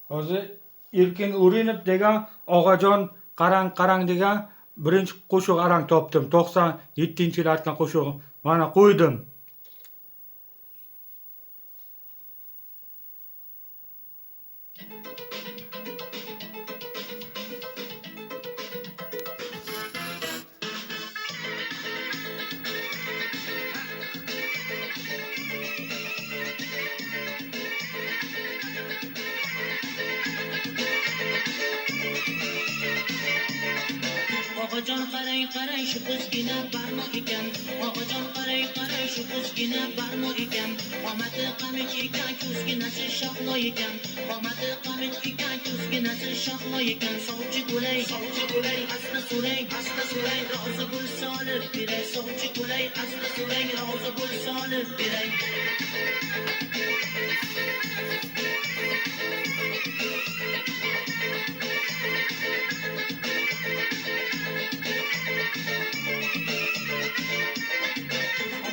Hozir Erkin Urinov degan Og'ajon qarang degan birinchi qo'shiq arang topdim. 97-yil aytgan qo'shig'i. Mana qo'ydim. Og'ajon qarang shu ko'zgina barmo ekan. Og'ajon qarang shu ko'zgina barmo ekan. Qomati qamich ekan, ko'zginasi shoxlo ekan. Qomati qamich ekan, ko'zginasi shoxlo ekan. Sovchi bo'lay, asta so'rang, rozi bo'lsa olib beray. Sovchi bo'lay, asta so'rang, rozi bo'lsa olib beray.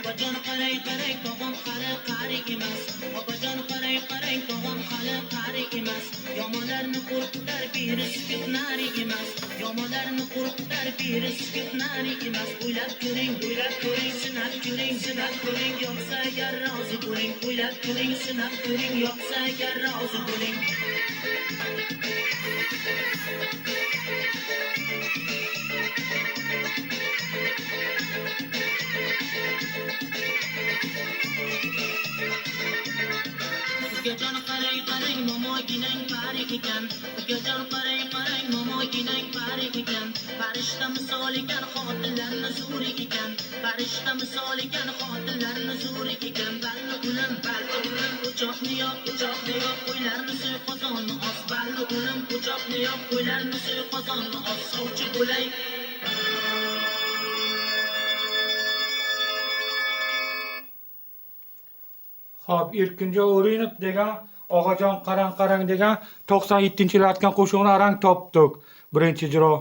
Opajon qarang tog'am qari emas. Opajon qarang tog'am qari emas. Yomonlarni qo'rqitar biri sukut nari emas. Yomonlarni qo'rqitar biri sukut nari emas. O'ylab ko'ring, sinab ko'ring, yo'qsa agar rozi bo'ling. O'ylab ko'ring, sinab ko'ring, yo'qsa agar rozi bo'ling. Ukajon qarang momoginang pari ekan. Ukajon qarang momoginang pari ekan. Farishta misol ekan, xotinlarni zo'ri ekan. Farishta misol ekan, xotinlarni zo'ri ekan. Balli o'lim, o'choqni yoq, qo'ylarni so'y qozonni os. Balli o'lim, o'choqni yoq, qo'ylarni so'y qozonni os. Sovchi bo'lay. Hop, Erkinjon Urinov degan Og'ajon qarang degan 97-yil aytgan qo'shiqni arang topdik. Birinchi ijro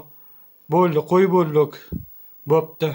bo'ldi, qo'yib bo'ldik. Bo'pti.